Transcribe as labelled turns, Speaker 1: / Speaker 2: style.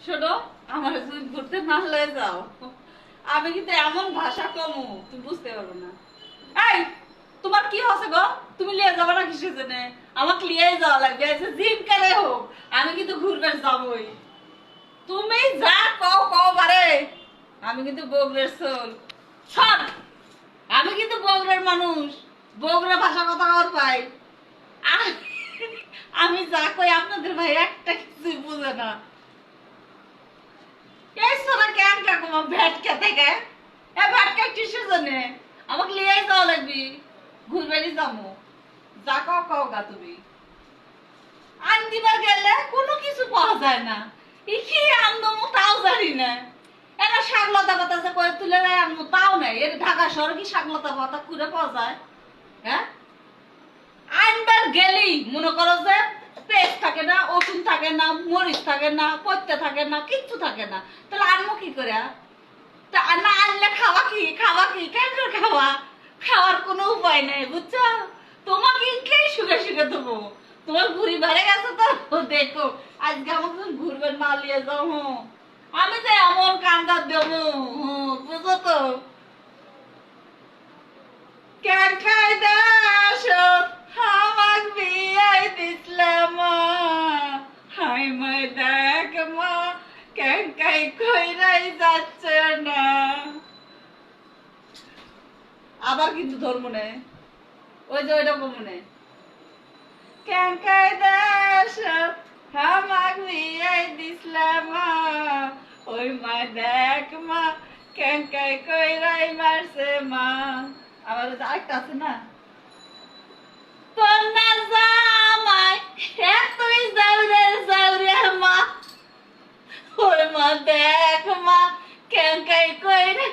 Speaker 1: শোনো, আমার যদি ঘুরতে না লয়ে যাও, আমি কিন্তু এমন ভাষা কমু তুমি বুঝতে পারবে না। এই, তোমার কি হচ্ছে গো? তুমি লিয়ে যাবে না কিসের জন্য? আমাকে লিয়ে যাওয়া লাগবে, জিম করে হোক, আমি কিন্তু ঘুরবে যাবই। তুমি যা কও কও বারে, আমি কিন্তু বগুড়ার সোল সব। আমি কিন্তু বগুড়ার মানুষ, বগুড়া ভাষা কথা কর ভাই। আ- আমি যা কই আপনাদের ভাই একটা কিছুই বুঝে না। এই সোনা কেন কাকু ভ্যাটকা থেকে এ ভ্যাটকা কিসের জন্য? আমাকে লিয়ে যাওয়া লাগবি, ঘুরবেলি যাবো। যা কও কও গা তুমি। আন দিবার গেলে কোনো কিছু পাওয়া যায় না। ই কি আনন্দমো তাও জানি না। এরা শাকলতা পাতা যে করে তুলে দেয় আনবো তাও নাই। এর ঢাকা শহরে কি শাকলতা পাতা কুড়ে পাওয়া যায়? হ্যাঁ, আনবার গেলেই মনে করো যে পেস্ট থাকে না, ওষুধ থাকে না, মরিচ থাকে না, পত্তে থাকে না, কিচ্ছু থাকে না। তাহলে আনবো কি করে? তা না আনলে খাওয়া কি? খাওয়া কি কেন করে খাওয়া? খাওয়ার কোনো উপায় নেই বুঝছো। তোমাকে ইনকেই সুখে সুখে দেবো। তোমার ঘুরি বেড়ে গেছে তো দেখো। আজকে আমাকে তুমি ঘুরবেন না নিয়ে যাও। আমি তো এমন কান্দা দেবো, বুঝো তো। কেন খাই দাস আমাক বিয়াই দিসলাম, হাই মাই দেখ মা, কেন কাই কইরাই যাচ্ছে না। আবার কিন্তু ধর্ম নেই, ওই যে ওইটা মনে কেন খাই দাস আমাক বিয়াই দিসলাম, ওই মা দেখ মা, কেন কাই কইরাই মারছে মা। আবার আরেকটা আছে না, কন্যা জামাই তুই যাওরে যাওরে মা, ওই মা দেখ মা, কেন কাই কইরা